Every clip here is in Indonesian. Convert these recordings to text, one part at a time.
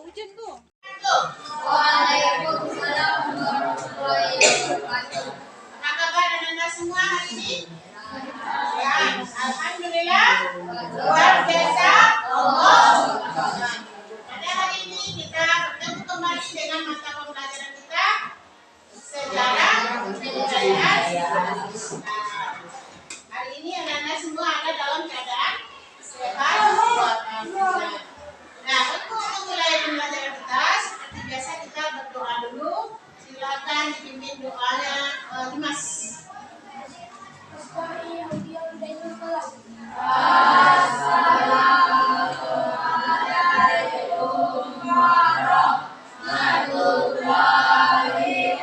hujan tuh. Waalaikumsalam warahmatullahi wabarakatuh. Apa kabar anak-anak semua hari ini? Ya, alhamdulillah luar biasa. Pada hari ini kita bertemu kembali dengan mata pembelajaran kita sejarah kebudayaan. Hari ini anak-anak semua ada dalam keadaan sehat walafiat. Nah, untuk memulai pembelajaran kita seperti biasa kita berdoa dulu. Silakan dipimpin doanya Dimas. Assalamualaikum warahmatullahi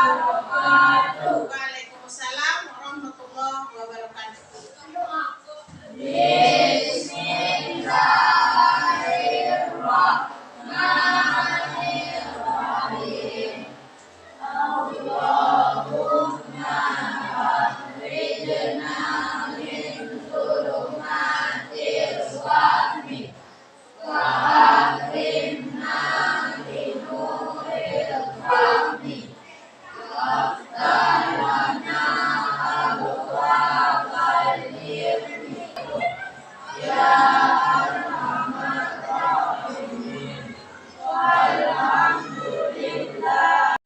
wabarakatuh. Waalaikumsalam warahmatullahi wabarakatuh. Bismillahirrahmanirrahim. Allahumma akhrijna min dhulumatil wahmi wa akrimna bi nuril fahmi waftah lana abwaabal ilmi ya arhamar rahimin. Alhamdulillah.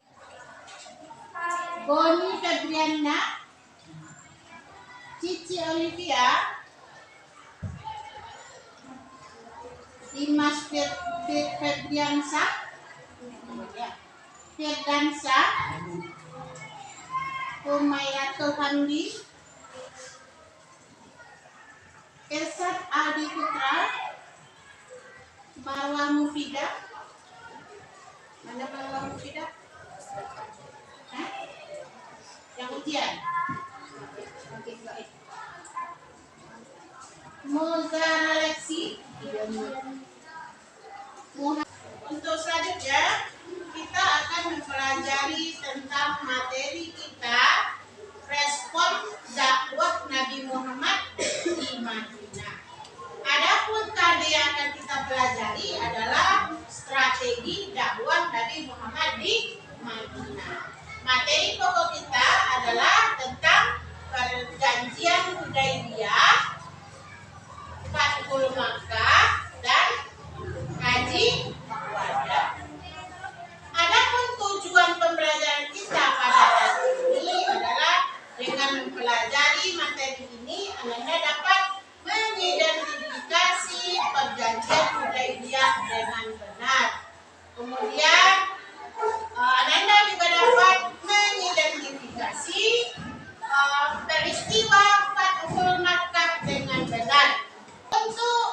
Boni Febriana, Cici Olivia, Dimas Febriansa, Firdansa, Umayyatul Hamdi, Irsad Aldi Putra, Marwah Mufidah. Mana Marwah Mufidah? Yang ujian. Mozar Alexi. Untuk selanjutnya kita akan mempelajari tentang materi kita respon dakwah Nabi Muhammad di Madinah. Adapun tadi yang akan kita pelajari adalah strategi dakwah Nabi Muhammad di Madinah. Materi pokok kita adalah tentang perjanjian Hudaybiyah, Fathul Makkah, dan Haji Wadah. Adapun tujuan pembelajaran kita pada hari ini adalah dengan mempelajari materi ini, Anda dapat mengidentifikasi perjanjian Hudaybiyah dengan benar. Kemudian Anda juga dapat mengidentifikasi peristiwa Fathul Makkah dengan benar. Untuk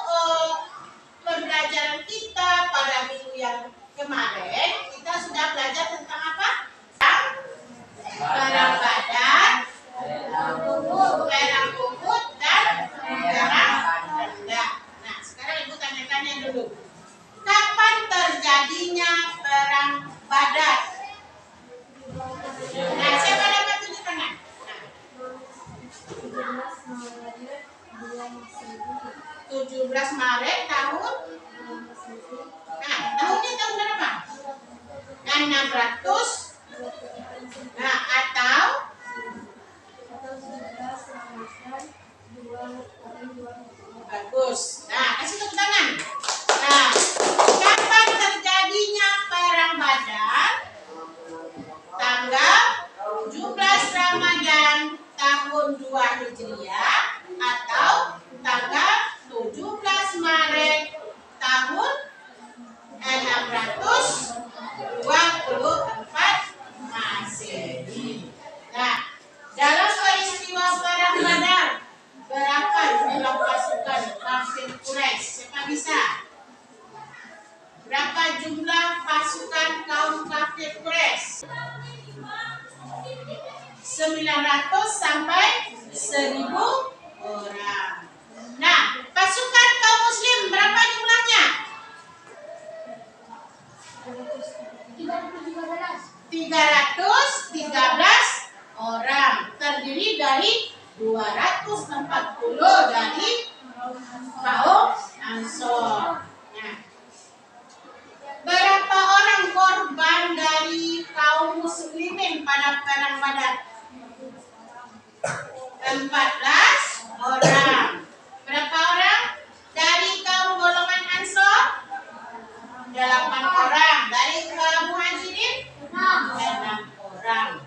pembelajaran kita pada minggu yang kemarin, kita sudah belajar tentang apa? Perang Badar, perang Uhud, dan perang Khandaq. Nah, sekarang Ibu tanya-tanya dulu. Kapan terjadinya perang Badar? Nah, siapa dapat tunjuk tangan? Nah. 17 Maret tahun. Nah, tahunnya tahun berapa? 600. Nah, atau bagus. Nah, kasih tepuk tangan. Nah, kapan terjadinya perang Badar? Tanggal 17 Ramadan tahun 2 Hijriah atau tanggal 17 Maret tahun 624 Masehi. Nah, dalam peristiwa perang Badar, berapa jumlah pasukan kafir Quraisy? Siapa bisa? Berapa jumlah pasukan kaum kafir Quraisy? 900 sampai 1000 orang. Nah, pasukan kaum muslim berapa jumlahnya? 313 orang, terdiri dari 240 dari kaum Ansor. Nah, orang korban dari kaum muslimin pada perang Badar? 14 orang. Berapa orang? Dari kaum golongan Ansor 8 orang. Dari kaum Muhajirin 6 orang.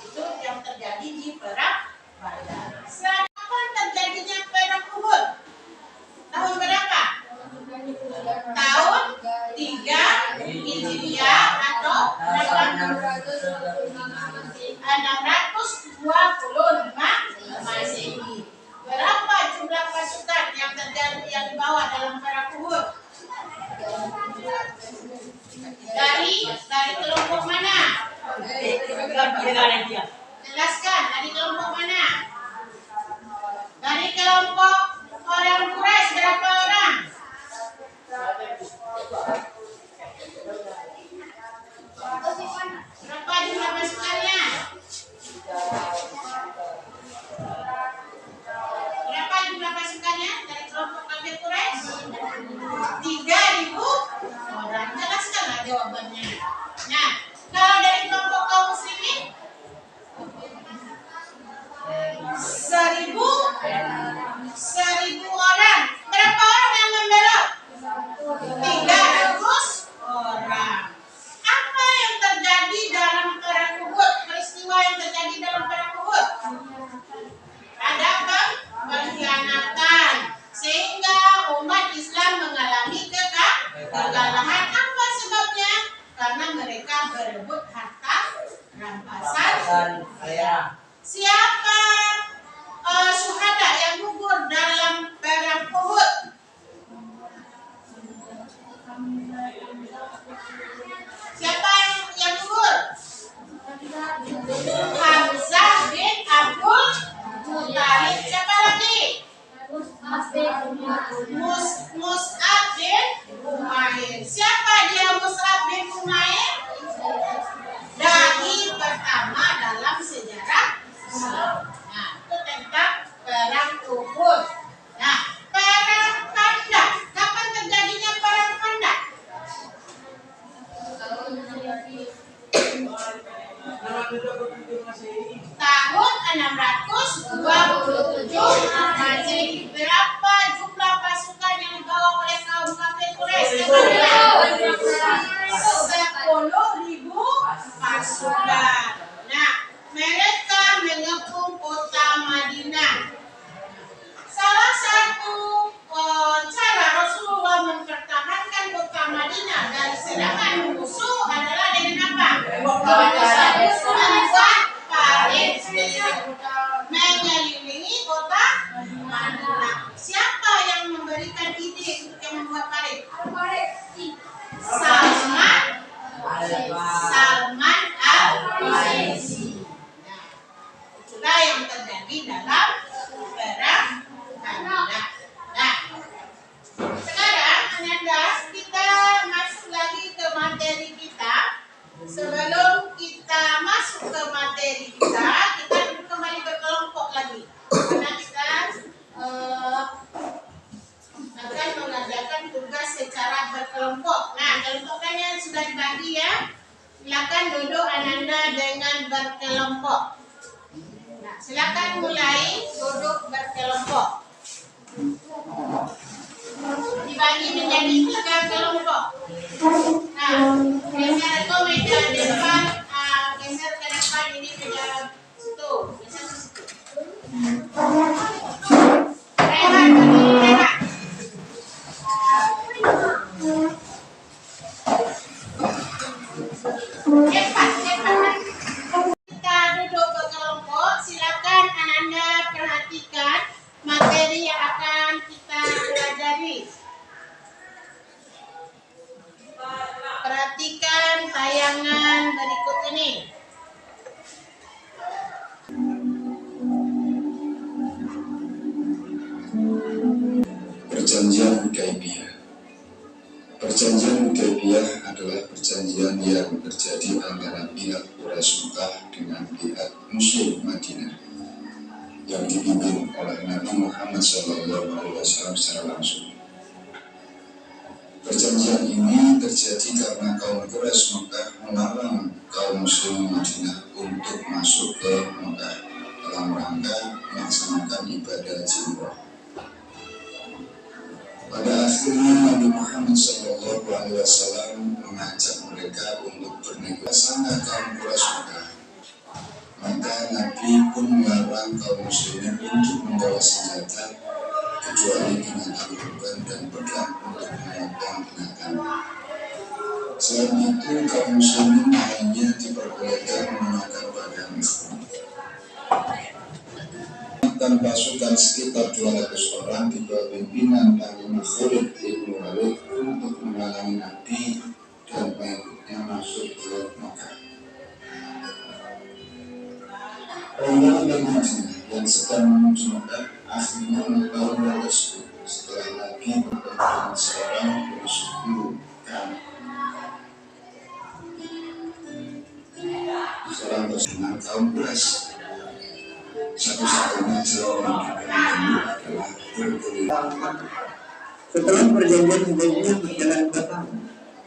Itu yang terjadi di perang Badar. Kapan terjadinya perang Uhud? Tahun berapa? Tahun 3 Hijriah atau 625 Masehi. Berapa jumlah pasukan yang dibawa dalam perang Uhud? Dari kelompok mana? Jelaskan, dari kelompok mana? Dari kelompok orang Quraisy berapa orang? Berapa jumlah pasukannya? Berapa jumlah pasukannya dari kelompok kafir Quraisy? 3.000 orang. Jelaskanlah jawabannya. Nah, kalau dari kelompok kaum muslimin 1.000 orang. Berapa orang yang membelot? 300 orang. Apa yang terjadi dalam perang Uhud? Peristiwa yang terjadi dalam perang Uhud? Ada pengkhianatan sehingga umat Islam mengalami kegagalan. Apa sebabnya? Karena mereka berebut harta rampasan. Siapa syuhada yang gugur dalam perang Uhud? Siapa yang gugur? Hamzah bin Abdul Muthalib. Siapa lagi? Mus'ab bin Umair. Siapa dia Mus'ab bin Umair? Dai pertama dalam sejarah. Nah, itu tentang perang Uhud. Nah, perang Khandaq. Kapan terjadinya perang Khandaq? Tahun 627 Masehi. Berapa jumlah pasukan yang dibawa oleh kaum kafir Quraisy? 10.000 pasukan. Nah, mereka mengepung kota Madinah. Salah satu cara Rasulullah mempertahankan kota Madinah dari serangan musuh adalah dengan apa? Membuat parit mengelilingi kota Madinah. Siapa yang memberikan ide untuk yang membuat parit? Salman Al-Farisi. Nah, itulah yang terjadi dalam perang Khandaq. Nah, sekarang Ananda, kita masuk lagi ke materi kita. Sebelum kita masuk ke materi kita duduk kembali berkelompok lagi. Karena kita akan mengerjakan tugas secara berkelompok. Nah, kelompokannya sudah dibagi ya. Silakan duduk Ananda dengan berkelompok. Nah, silakan mulai duduk berkelompok. Dibagi menjadi 3 kelompok. Nah, geser ke meja depan, geser ke depan ini meja situ, geser ke situ. Rehat, berdiri rehat. Cepat. Kita duduk berkelompok. Silakan Ananda perhatikan materi yang akan kita pelajari. Perhatikan tayangan berikut ini. Perjanjian Hudaybiyah. Perjanjian Hudaybiyah adalah perjanjian yang terjadi antara pihak Quraisy Mekah dengan pihak musuh Madinah yang dipimpin oleh Nabi Muhammad SAW secara langsung. Perjanjian ini terjadi karena kaum Quraisy Mekah melarang kaum Muslim Madinah untuk masuk ke Mekah dalam rangka melaksanakan ibadah haji umrah. Pada akhirnya Nabi Muhammad SAW mengajak mereka untuk bernegosiasi kaum Quraisy Mekah. Maka Nabi pun melarang kaum muslimin untuk membawa senjata kecuali dengan al-Qurban dan pedang untuk memotong binatang. Selain itu, kaum muslimin hanya diperbolehkan menggunakan pedang. Pasukan sekitar 200 orang di bawah pimpinan Panglima Khalid bin Walid untuk menghalangi Nabi dan pengikutnya masuk ke Mekah. Orang yang Madinah yang sedang menuju Mekah akhirnya mengetahui hal tersebut setelah Nabi bertemu seorang bersuku Ka'ab. Seorang bersuku kaum Quraisy. Satu-satunya jalan adalah berkeliling. Setelah perjanjian Hudaybiyah berjalan 2 tahun,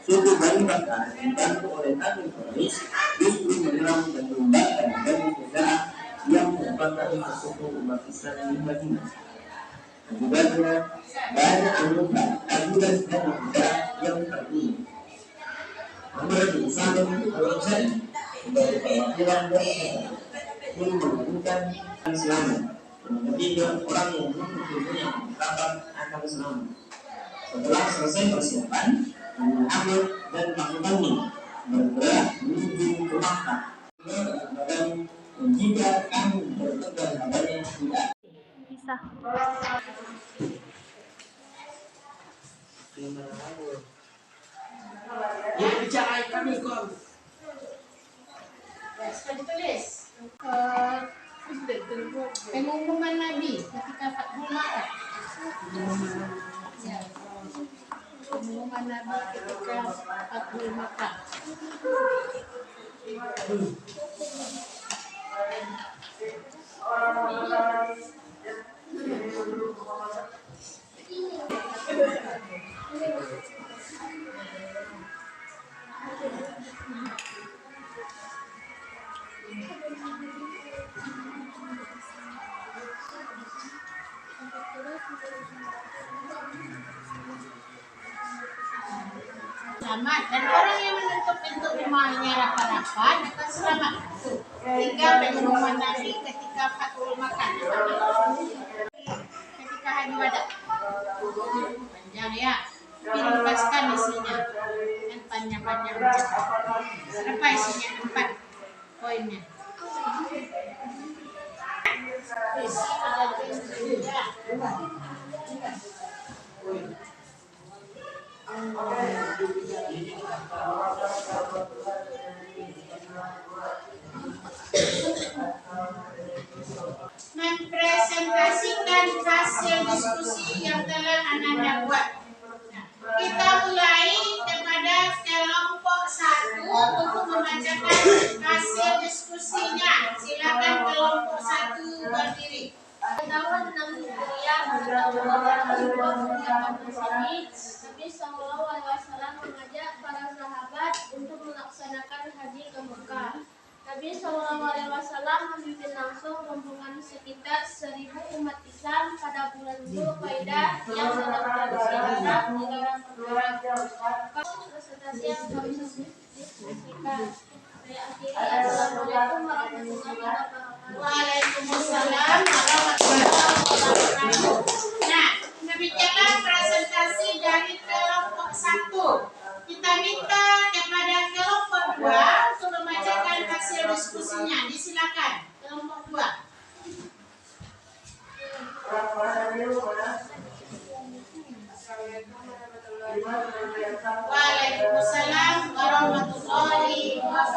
suku Bani Bakar dibantu oleh Nabi Quraisy justru menyerang dan membakar Bani Khuza'ah yang merupakan suku umat Islam di Madinah. Akibatnya banyak anggota kabilah Bani Khuza'ah yang terbunuh. Umar bin Salim al-Ansari sebagai perwakilan dari ini mengumumkan selamat dan ketiga orang yang belum berkumpulnya dapat akan selamat. Setelah selesai persiapan, Amr dan pasukannya bergerak menuju ke Makkah dan jika kamu berpegang padanya tidak bisa. Ya bicara kami kon. Sudah ditulis. Pengumuman Nabi ketika Fathul Makkah. Ya. Pengumuman Nabi ketika Fathul Makkah. Selamat, dan orang yang menutup pintu rumahnya rapat-rapat akan selamat. Tiga pengumuman Nabi ketika Fathul Makkah, ketika haji wada. Panjang ya, tapi lepaskan isinya dan panjang-panjang. Berapa isinya? 4 poinnya. Mempresentasikan hasil diskusi yang telah Anda buat. Kita mulai kepada kelompok 1 untuk membacakan hasil diskusinya. Silakan kelompok 1 berdiri. Tahun 6 Hijriah Nabi Sallallahu Alaihi Wasallam mengajak para sahabat untuk melaksanakan haji ke Mekah. Nabi Sallallahu Alaihi Wasallam memimpin langsung rombongan sekitar 1000 umat Islam pada bulan Dzulqa'dah yang dalam tradisi Arab dilarang presentasi yang kami diskusikan. Saya akhiri, Assalamualaikum warahmatullahi wabarakatuh. Waalaikumsalam warahmatullahi wabarakatuh. Nah, demikianlah presentasi dari kelompok 1. Kita minta kepada kelompok 2 untuk membacakan hasil diskusinya. Disilakan kelompok 2. Waalaikumsalam warahmatullahi wabarakatuh.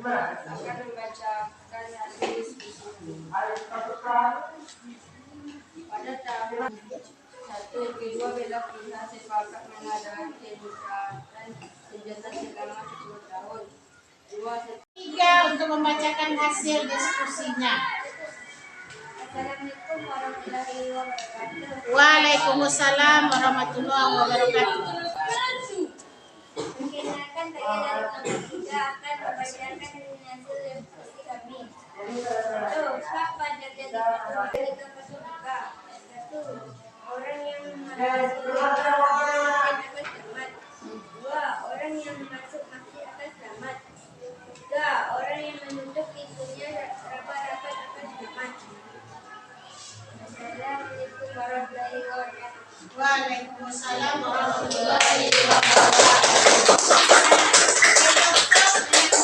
Akan membacakan hasil diskusi. Pada tahun 1 kedua belah pihak sepakat mengadakan tembakan senjata selama 10 tahun. 3 untuk membacakan hasil diskusinya. Assalamualaikum warahmatullahi wabarakatuh. Waalaikumsalam warahmatullahi wabarakatuh. Perkenalkan, saya dari kelompok 3 akan membacakan hasil diskusi kami. 1. Hak pada jadi ketua pramuka. 1. Orang yang merasa akan selamat. 2. Orang yang masuk masjid akan selamat. 3. Orang yang menutup pintunya rapat-rapat akan selamat. Assalamualaikum warahmatullahi wabarakatuh. Waalaikumsalam warahmatullahi wabarakatuh.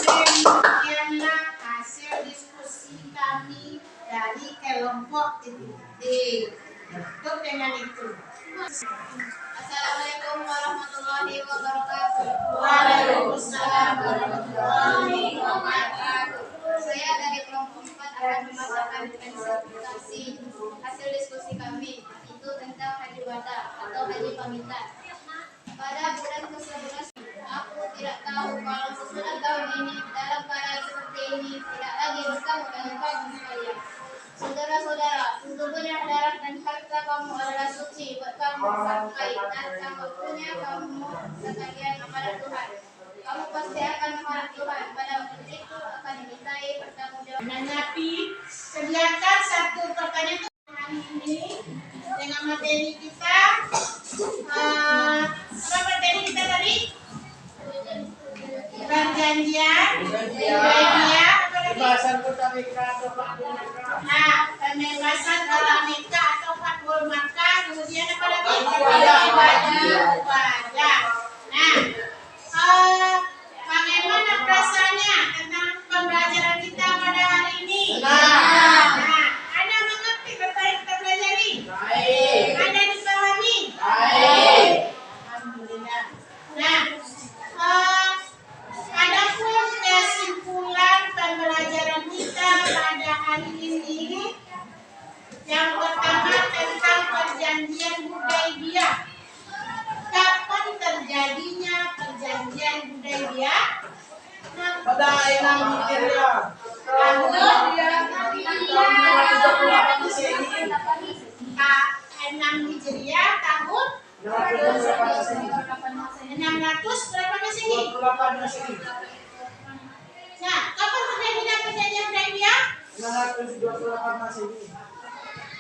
Demikianlah hasil diskusi kami dari kelompok titik. Tutup dengan itu. Assalamualaikum warahmatullahi wabarakatuh. Waalaikumsalam warahmatullahi wabarakatuh. Saya dari kelompok 4 akan membacakan presentasi hasil diskusi kami, itu tentang haji wada atau haji pamitan. Pada bulan ke-11, aku tidak tahu kalau sesudah tahun ini dalam keadaan seperti ini tidak lagi bisa mengenalkan saya. Saudara-saudara, sesungguhnya darah dan harta kamu adalah suci buat kamu sampai datang waktunya kamu sekalian kepada Tuhan. Kamu pasti akan menghadap Tuhan. Pada waktu itu akan dimintai pertanggungjawaban. Menanggapi, sediakan satu pertanyaan hari ini dengan materi kita. Apa materi kita tadi? Perjanjian, media, Pembahasan pertamika atau fakul maka. nah, pembebasan pertamika atau fakul maka, kemudian apa lagi? Wajah. Nah, bagaimana perasaannya tentang pembelajaran kita pada hari ini? Nah, Anda mengerti apa yang kita pelajari? Baik. Anda dipahami? Baik. Alhamdulillah. Nah, adapun kesimpulan pembelajaran kita pada hari ini, yang pertama tentang perjanjian Hudaybiyah. Kapan terjadinya perjanjian Hudaybiyah? Pada 6 Hijriah. Tahun 6 Hijriah tahun 600 berapa Masehi? 28 Masehi. Nah, kapan terjadinya perjanjian Hudaybiyah? 628 Masehi.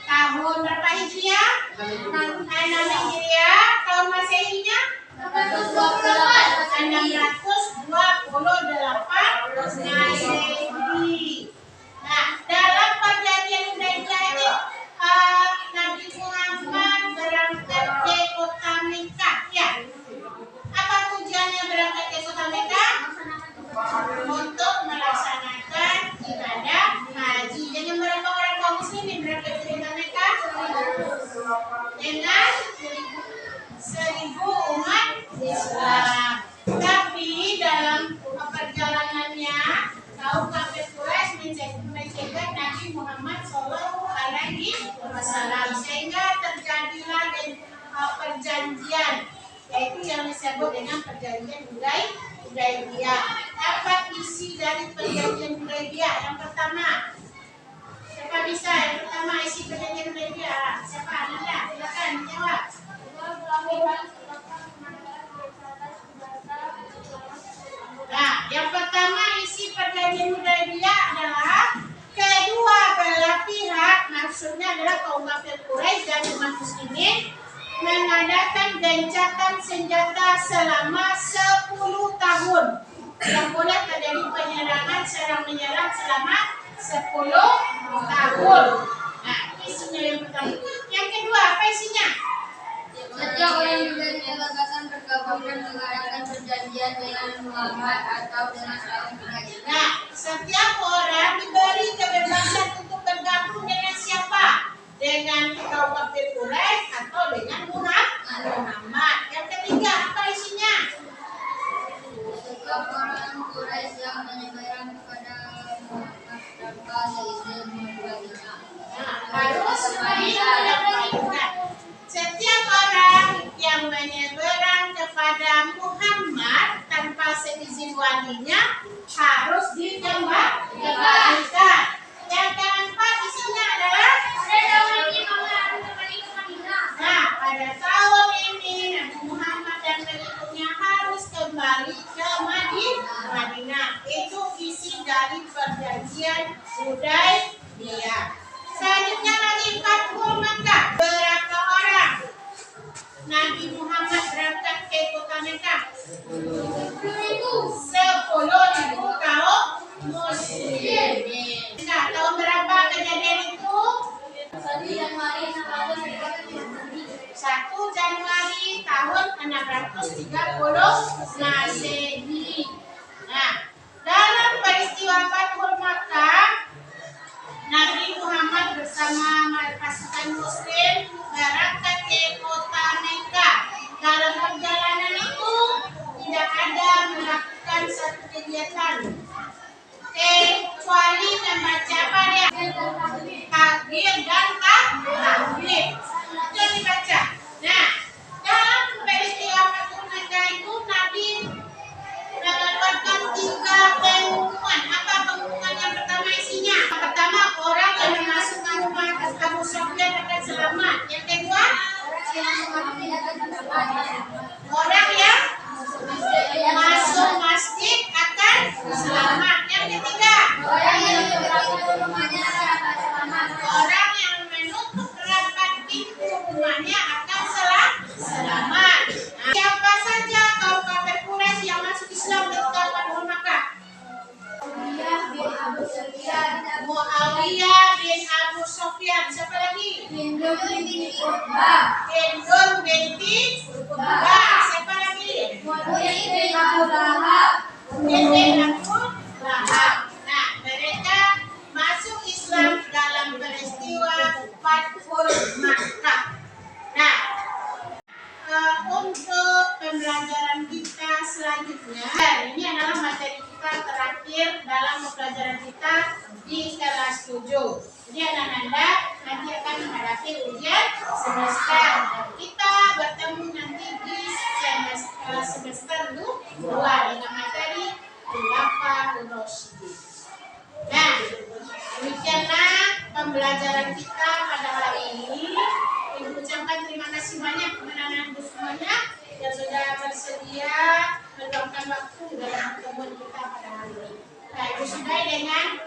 Tahun berapa Hijriah? 6 Hijriah. Tahun Masehinya? 628 Masehi. Nah, dalam perjanjian Hudaybiyah ini Nabi Muhammad berangkat ke kota Mekah, ya. Apa tujuannya berangkat ke kota Mekah? Untuk melaksanakan ibadah haji. Dengan berapa orang kaum muslimin berangkat ke kota Mekah? Dengan 1000 umat Islam. Tapi dalam perjalanannya kaum kafir Quraisy mencegah Nabi Muhammad SAW, sehingga terjadilah perjanjian, yaitu yang disebut dengan perjanjian Hudaybiyah. Apa isi dari perjanjian Hudaybiyah? Yang pertama, siapa bisa? Yang pertama isi perjanjian Hudaybiyah. Siapa? Anda, silakan jawab. Nah, yang pertama isi perjanjian Hudaybiyah adalah kedua belah pihak, maksudnya adalah kaum kafir Quraisy dan umat muslimin, mengadakan gencatan senjata selama 10 tahun. Yang boleh terjadi penyerangan serang menyerang selama 10 tahun. Nah, isinya yang pertama. Yang kedua, apa isinya? Setiap orang diberi kebebasan bergabung dan mengadakan perjanjian dengan Muhammad atau dengan kaum Quraisy. Nah, setiap orang diberi kebebasan untuk bergabung dengan siapa? Dengan kaum kafir Quraisy atau dengan Muhammad. Yang ketiga, apa isinya? Setiap orang Quraisy yang menyeberang kepada Muhammad tanpa seizin pribadinya. Nah, harus dilakukan. Setiap orang yang menyeberang kepada Muhammad tanpa seizin walinya harus dikembalikan. Yang keempat isinya adalah ujian Hudaybiyah. Selanjutnya lagi Fathul Makkah. Berapa orang Nabi Muhammad berangkat ke kota Mekah? 10.000 kaum muslimin. Nah, tahun berapa kejadian itu? 1 Januari 1 Januari tahun 630 Masehi. Nah, dalam peristiwa Fathul Makkah, Nabi Muhammad bersama pasukan muslim berangkat ke kota Mekah. Dalam perjalanan itu tidak ada melakukan satu kegiatan kecuali membaca apa dia? Takbir dan tahmid. Itu yang dibaca. Nah, dalam peristiwa Fathul Makkah itu Nabi mendapatkan 3 pengumuman. Apa pengumuman yang pertama isinya? Yang pertama, orang yang memasuki rumah Abu Sufyan akan selamat. Yang kedua, orang yang masuk masjid akan selamat. Yang ketiga, orang yang menutup rapat pintu rumahnya akan selamat. Nah, siapa saja kaum kafir Quraisy yang masuk Islam ketika Fathul Makkah? Muawiyah bin Abu Sufyan. Siapa lagi? Hindun binti Utbah. Siapa lagi? Walid bin Abu Lahab. Nah, mereka masuk Islam dalam peristiwa Fathul Makkah. Nah, untuk pembelajaran kita selanjutnya, ini adalah materi kita terakhir dalam pembelajaran kita di kelas 7. Jadi anak-anak nanti akan menghadapi ujian semester. Kita bertemu nanti di semester 2 dengan materi Khulafaur Rasyidin. Nah, demikianlah pembelajaran kita pada hari ini. Ibu ucapkan terima kasih banyak kepada anak-anak semuanya yang sudah bersedia meluangkan waktu dalam pertemuan kita pada hari ini. Nah, Ibu sudahi dengan